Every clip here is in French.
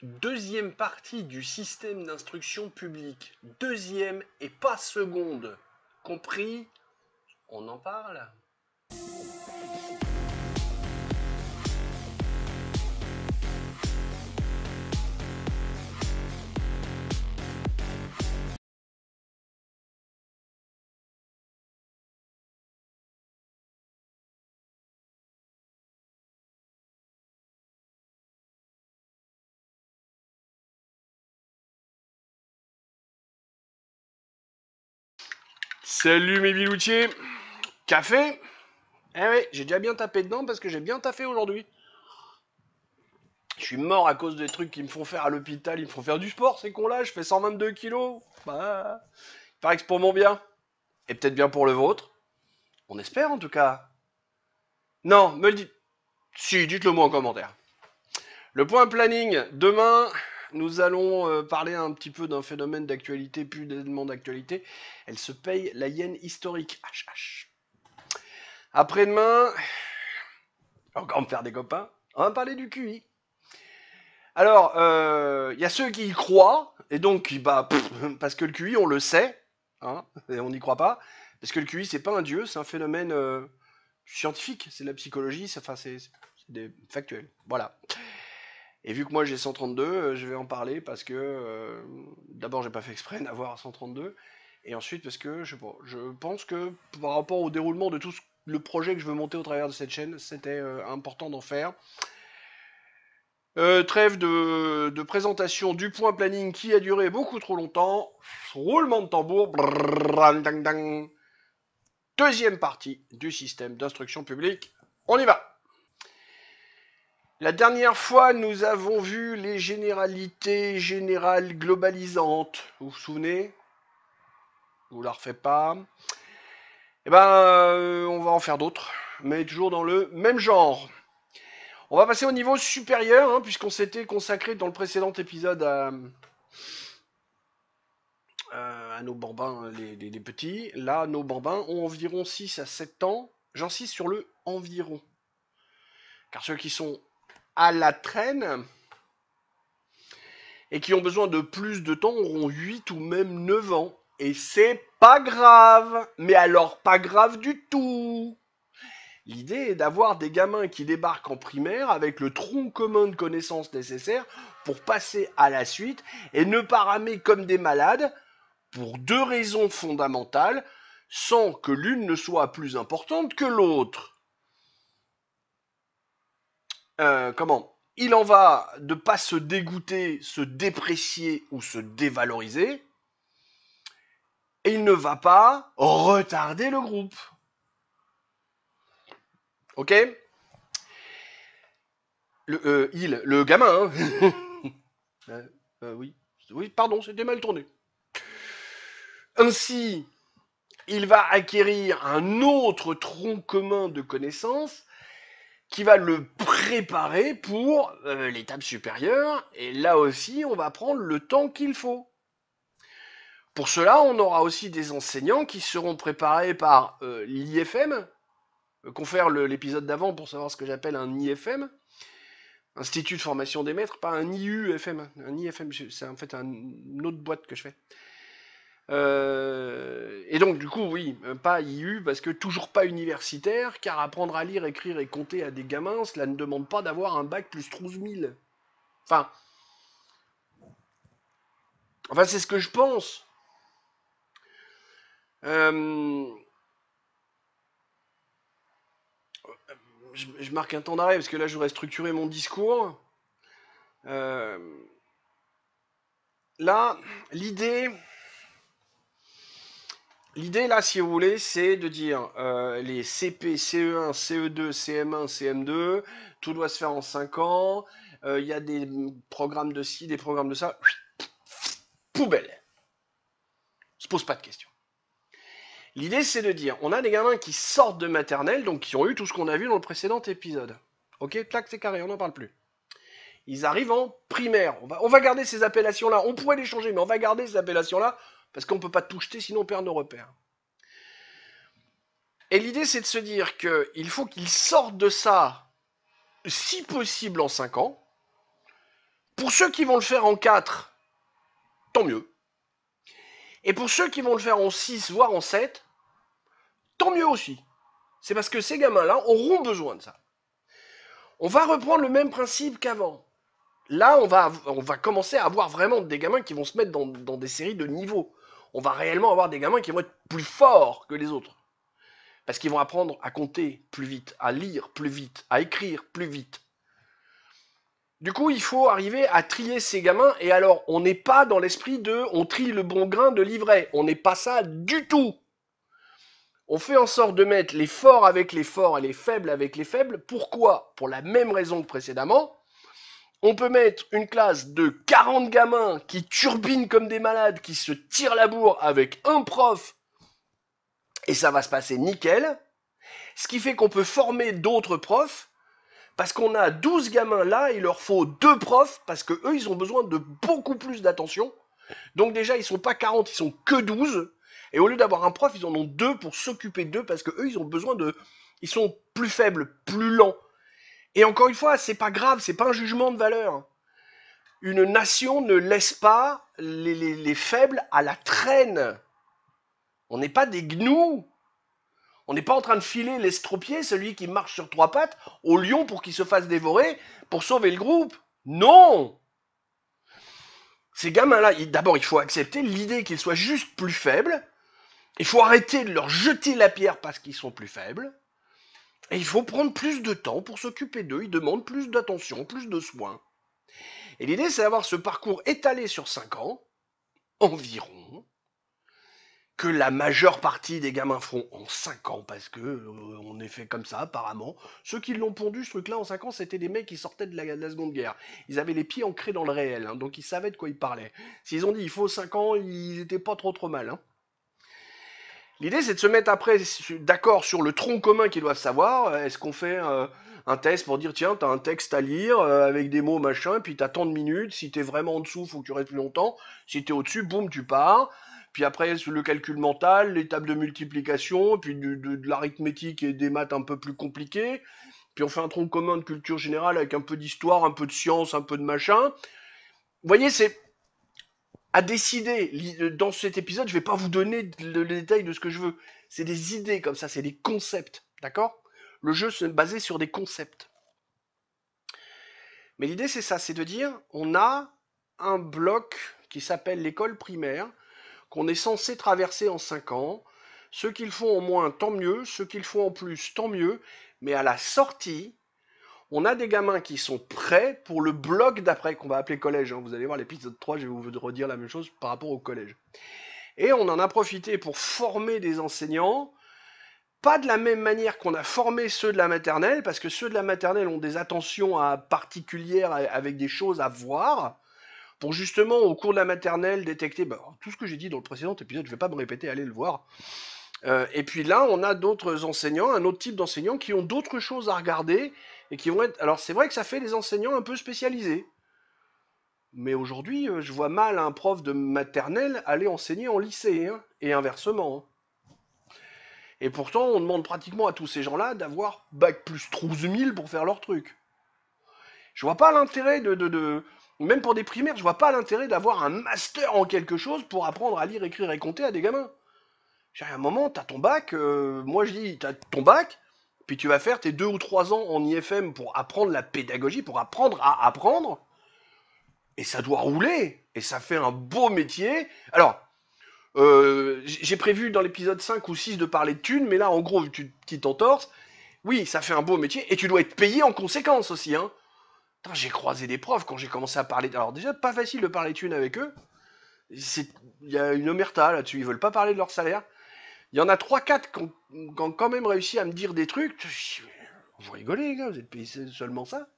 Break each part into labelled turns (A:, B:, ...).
A: Deuxième partie du système d'instruction publique. Deuxième et pas seconde. Compris? On en parle? Salut mes biloutiers. Café? Eh oui, j'ai déjà bien tapé dedans parce que j'ai bien taffé aujourd'hui. Je suis mort à cause des trucs qui me font faire à l'hôpital. Ils me font faire du sport, ces cons-là. Je fais 122 kilos. Bah, il paraît que c'est pour mon bien. Et peut-être bien pour le vôtre. On espère en tout cas. Non, me le dites. Si, dites-le moi en commentaire. Le point planning. Demain, nous allons parler un petit peu d'un phénomène d'actualité, plus d'éléments d'actualité. Elle se paye la hyène historique. HH. Après-demain, encore me faire des copains. On va parler du QI. Alors, y a ceux qui y croient, et donc, bah, parce que le QI, on le sait, hein, et on n'y croit pas, parce que le QI, c'est pas un dieu, c'est un phénomène scientifique, c'est de la psychologie, c'est des factuels, voilà. Et vu que moi j'ai 132, je vais en parler parce que, d'abord, j'ai pas fait exprès d'avoir 132, et ensuite parce que, je sais pas, je pense que par rapport au déroulement de tout le projet que je veux monter au travers de cette chaîne, c'était important d'en faire. Trêve de présentation du point planning qui a duré beaucoup trop longtemps. Roulement de tambour. Brrr, dang, dang. Deuxième partie du système d'instruction publique. On y va. La dernière fois, nous avons vu les généralités générales globalisantes. Vous vous souvenez? Je vous la refais pas. Eh ben, on va en faire d'autres, mais toujours dans le même genre. On va passer au niveau supérieur, hein, puisqu'on s'était consacré dans le précédent épisode à nos bambins, les petits. Là, nos bambins ont environ 6 à 7 ans. J'insiste sur le environ. Car ceux qui sont à la traîne et qui ont besoin de plus de temps auront 8 ou même 9 ans. Et c'est pas grave. Mais alors, pas grave du tout. L'idée est d'avoir des gamins qui débarquent en primaire avec le tronc commun de connaissances nécessaires pour passer à la suite et ne pas ramer comme des malades pour deux raisons fondamentales, sans que l'une ne soit plus importante que l'autre. Comment? Il en va de pas se dégoûter, se déprécier ou se dévaloriser, et il ne va pas retarder le groupe. Ok? Le gamin, hein. Oui. Oui, pardon, c'était mal tourné. Ainsi, il va acquérir un autre tronc commun de connaissances qui va le préparer pour l'étape supérieure. Et là aussi, on va prendre le temps qu'il faut. Pour cela, on aura aussi des enseignants qui seront préparés par l'IFM. Confère l'épisode d'avant pour savoir ce que j'appelle un IFM. Institut de formation des maîtres, pas un IUFM. Un IFM, c'est en fait une autre boîte que je fais. Et donc, du coup, oui, pas IU, parce que toujours pas universitaire, car apprendre à lire, écrire et compter à des gamins, cela ne demande pas d'avoir un bac plus 12 000. Enfin, c'est ce que je pense. Je marque un temps d'arrêt, parce que là, je voudrais structurer mon discours. Là, l'idée, là, si vous voulez, c'est de dire les CP, CE1, CE2, CM1, CM2, tout doit se faire en 5 ans. Il y a des programmes de ci, des programmes de ça. Poubelle. On se pose pas de questions. L'idée, c'est de dire, on a des gamins qui sortent de maternelle, donc qui ont eu tout ce qu'on a vu dans le précédent épisode. Ok, clac, c'est carré, on n'en parle plus. Ils arrivent en primaire. On va garder ces appellations-là. On pourrait les changer, mais on va garder ces appellations-là, parce qu'on ne peut pas tout jeter, sinon on perd nos repères. Et l'idée, c'est de se dire qu'il faut qu'ils sortent de ça, si possible en 5 ans, Pour ceux qui vont le faire en 4, tant mieux. Et pour ceux qui vont le faire en 6, voire en 7, tant mieux aussi. C'est parce que ces gamins-là auront besoin de ça. On va reprendre le même principe qu'avant. Là, on va commencer à avoir vraiment des gamins qui vont se mettre dans des séries de niveaux. On va réellement avoir des gamins qui vont être plus forts que les autres. Parce qu'ils vont apprendre à compter plus vite, à lire plus vite, à écrire plus vite. Du coup, il faut arriver à trier ces gamins. Et alors, on n'est pas dans l'esprit de on trie le bon grain de l'ivraie. On n'est pas ça du tout. On fait en sorte de mettre les forts avec les forts et les faibles avec les faibles. Pourquoi? Pour la même raison que précédemment. On peut mettre une classe de 40 gamins qui turbinent comme des malades, qui se tirent la bourre avec un prof, et ça va se passer nickel. Ce qui fait qu'on peut former d'autres profs, parce qu'on a 12 gamins là, il leur faut 2 profs, parce que eux, ils ont besoin de beaucoup plus d'attention. Donc déjà, ils sont pas 40, ils sont que 12. Et au lieu d'avoir un prof, ils en ont 2 pour s'occuper d'eux, parce que eux, ils ont besoin de... Ils sont plus faibles, plus lents. Et encore une fois, c'est pas grave, c'est pas un jugement de valeur. Une nation ne laisse pas les faibles à la traîne. On n'est pas des gnous. On n'est pas en train de filer l'estropié, celui qui marche sur 3 pattes, au lion pour qu'il se fasse dévorer, pour sauver le groupe. Non! Ces gamins-là, d'abord, il faut accepter l'idée qu'ils soient juste plus faibles. Il faut arrêter de leur jeter la pierre parce qu'ils sont plus faibles. Et il faut prendre plus de temps pour s'occuper d'eux. Ils demandent plus d'attention, plus de soins. Et l'idée, c'est d'avoir ce parcours étalé sur 5 ans, environ, que la majeure partie des gamins feront en 5 ans, parce que on est fait comme ça, apparemment. Ceux qui l'ont pondu, ce truc-là, en 5 ans, c'était des mecs qui sortaient de la Seconde Guerre. Ils avaient les pieds ancrés dans le réel, hein, donc ils savaient de quoi ils parlaient. S'ils ont dit il faut 5 ans, ils étaient pas trop mal. Hein. L'idée, c'est de se mettre après d'accord sur le tronc commun qu'ils doivent savoir. Est-ce qu'on fait un test pour dire, tiens, t'as un texte à lire avec des mots, machin, puis t'as tant de minutes. Si t'es vraiment en dessous, faut que tu restes plus longtemps. Si t'es au-dessus, boum, tu pars. Puis après, le calcul mental, les tables de multiplication, puis de l'arithmétique et des maths un peu plus compliquées. Puis on fait un tronc commun de culture générale avec un peu d'histoire, un peu de science, un peu de machin. Vous voyez, c'est à décider. Dans cet épisode, je vais pas vous donner le détail de ce que je veux. C'est des idées comme ça, c'est des concepts, d'accord? Le jeu se basé sur des concepts. Mais l'idée, c'est ça, c'est de dire, on a un bloc qui s'appelle l'école primaire, qu'on est censé traverser en 5 ans. Ceux qui le font en moins, tant mieux. Ceux qui le font en plus, tant mieux. Mais à la sortie, on a des gamins qui sont prêts pour le bloc d'après, qu'on va appeler collège. Hein. Vous allez voir l'épisode 3, je vais vous redire la même chose par rapport au collège. Et on en a profité pour former des enseignants, pas de la même manière qu'on a formé ceux de la maternelle, parce que ceux de la maternelle ont des attentions particulières avec des choses à voir, pour justement, au cours de la maternelle, détecter tout ce que j'ai dit dans le précédent épisode, je ne vais pas me répéter, allez le voir. Et puis là, on a d'autres enseignants, un autre type d'enseignants qui ont d'autres choses à regarder, et qui vont être... Alors c'est vrai que ça fait des enseignants un peu spécialisés. Mais aujourd'hui, je vois mal un prof de maternelle aller enseigner en lycée, hein, et inversement. Hein. Et pourtant, on demande pratiquement à tous ces gens-là d'avoir bac plus 12 000 pour faire leur truc. Je vois pas l'intérêt même pour des primaires, je vois pas l'intérêt d'avoir un master en quelque chose pour apprendre à lire, écrire et compter à des gamins. À un moment, t'as ton bac, moi je dis, t'as ton bac, puis tu vas faire tes 2 ou 3 ans en IFM pour apprendre la pédagogie, pour apprendre à apprendre, et ça doit rouler, et ça fait un beau métier. Alors, j'ai prévu dans l'épisode 5 ou 6 de parler de thunes, mais là, en gros, petite entorse, oui, ça fait un beau métier, et tu dois être payé en conséquence aussi, hein. J'ai croisé des profs quand j'ai commencé à parler... Alors déjà, pas facile de parler de thunes avec eux, il y a une omerta là-dessus, ils veulent pas parler de leur salaire. Il y en a 3-4 qui ont quand même réussi à me dire des trucs. Vous rigolez, les gars, vous êtes payé seulement ça?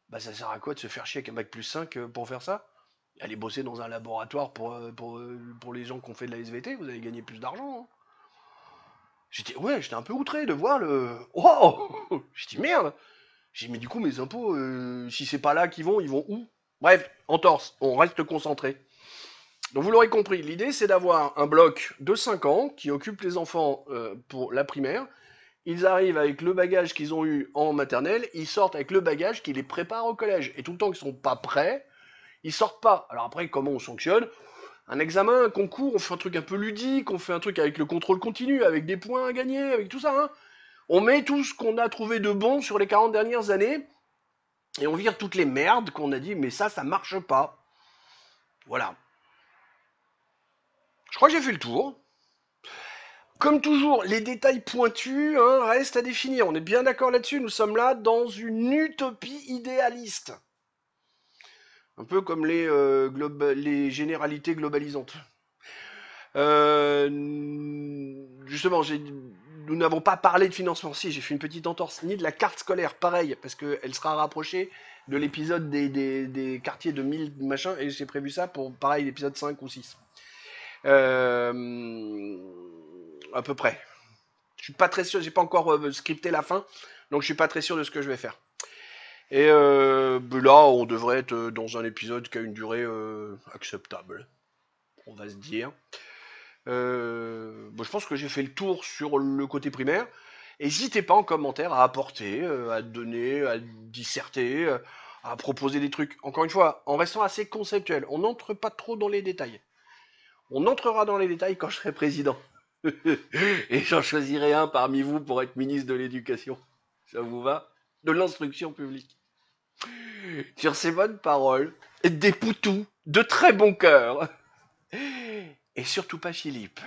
A: Bah, ça sert à quoi de se faire chier avec un bac plus 5 pour faire ça? Aller bosser dans un laboratoire pour les gens qui ont fait de la SVT, vous allez gagner plus d'argent. Hein. J'étais un peu outré de voir le. Oh. J'ai dit merde! J'ai dit, mais du coup, mes impôts, si c'est pas là qu'ils vont, ils vont où? Bref, entorse, on reste concentré. Donc vous l'aurez compris, l'idée c'est d'avoir un bloc de 5 ans qui occupe les enfants pour la primaire. Ils arrivent avec le bagage qu'ils ont eu en maternelle, ils sortent avec le bagage qui les prépare au collège. Et tout le temps qu'ils sont pas prêts, ils sortent pas. Alors après, comment on sanctionne? Un examen, un concours, on fait un truc un peu ludique, on fait un truc avec le contrôle continu, avec des points à gagner, avec tout ça. Hein. On met tout ce qu'on a trouvé de bon sur les 40 dernières années, et on vire toutes les merdes qu'on a dit, mais ça marche pas. Voilà. Je crois que j'ai fait le tour. Comme toujours, les détails pointus hein, restent à définir. On est bien d'accord là-dessus, nous sommes là dans une utopie idéaliste. Un peu comme les généralités globalisantes. Justement, nous n'avons pas parlé de financement. Si, j'ai fait une petite entorse. Ni de la carte scolaire, pareil, parce qu'elle sera rapprochée de l'épisode des quartiers de 1000 machin, et j'ai prévu ça pour, pareil, l'épisode 5 ou 6. À peu près. Je suis pas très sûr, j'ai pas encore scripté la fin, donc je suis pas très sûr de ce que je vais faire. Et là, on devrait être dans un épisode qui a une durée acceptable, on va se dire. Je pense que j'ai fait le tour sur le côté primaire. N'hésitez pas en commentaire à apporter, à donner, à disserter, à proposer des trucs. Encore une fois, en restant assez conceptuel. On n'entre pas trop dans les détails. On entrera dans les détails quand je serai président. Et j'en choisirai un parmi vous pour être ministre de l'Éducation. Ça vous va? De l'instruction publique. Sur ces bonnes paroles, des poutous, de très bon cœur. Et surtout pas Philippe.